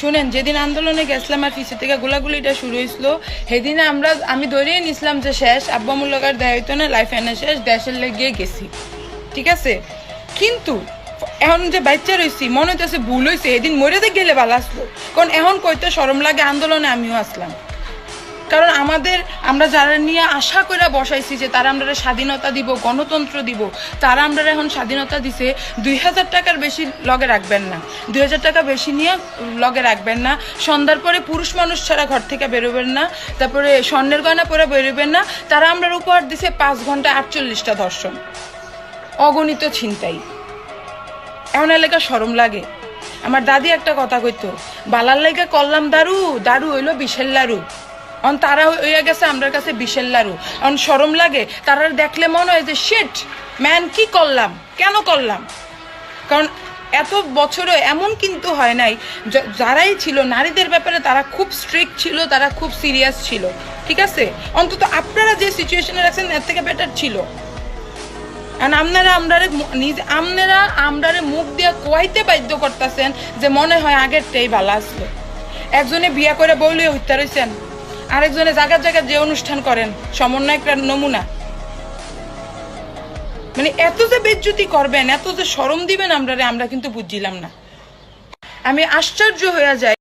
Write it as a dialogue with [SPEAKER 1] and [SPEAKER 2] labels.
[SPEAKER 1] শুনেন, যেদিন আন্দোলনে গেছিলাম আর পিছিয়ে থেকে গোলাগুলিটা শুরু হয়েছিল, সেদিনে আমি ধরিয়ে নিছিলাম যে শেষ, আব্বা মূল্যকার দেয় হইতো না, লাইফ এনে শেষ, দেশের লেগে গেছি, ঠিক আছে। কিন্তু এখন যে বাচ্চা রয়েছি মনে হইতেছে ভুল হয়েছে, এদিন মরেতে গেলে ভালো আসলো। কারণ এখন কইতে শরম লাগে, আন্দোলনে আমিও আসলাম। কারণ আমরা যারা নিয়ে আশা করে বসাইছি যে তারা আমরা স্বাধীনতা দিব, গণতন্ত্র দিব, তারা আমরা এখন স্বাধীনতা দিছে 2000 টাকার বেশি লগে রাখবেন না, 2000 টাকা বেশি নিয়ে লগে রাখবেন না, সন্ধ্যার পরে পুরুষ মানুষ ছাড়া ঘর থেকে বেরোবেন না, তারপরে স্বর্ণের গয়না পরে বেরোবেন না। তারা আমরা উপহার দিছে 5 ঘন্টা 48টা ধর্ষণ, অগণিত ছিনতাই। এমন এলাকা শরম লাগে। আমার দাদি একটা কথা কইতো, বালার লাইগা করলাম দারু, দারু হইলো বিষের লারু। অন তারা হইয়া গেছে আমরা কাছে বিষের লারু। অন শরম লাগে, তারা দেখলে মনে হয় যে শিট ম্যান, কি করলাম, কেন করলাম। কারণ এত বছরে এমন কিন্তু হয় নাই, যারাই ছিল নারীদের ব্যাপারে তারা খুব স্ট্রিক্ট ছিল, তারা খুব সিরিয়াস ছিল, ঠিক আছে। অন্তত আপনারা যে সিচুয়েশনে রাখছেন এর থেকে বেটার ছিল। আর আপনারা আমরারে মুখ দিয়ে কোয়াইতে বাধ্য করতেছেন যে মনে হয় আগেরটাই ভালো আসলো। একজনে বিয়া করে বউলে হত্যা রয়েছেন, আরেকজনে জায়গার জায়গায় যে অনুষ্ঠান করেন, সমন্বয় একটা নমুনা। মানে এত যে বেজ্জতি করবেন, এত যে শরম দিবেন আমরা কিন্তু বুঝছিলাম না। আমি আশ্চর্য হয়ে যাই।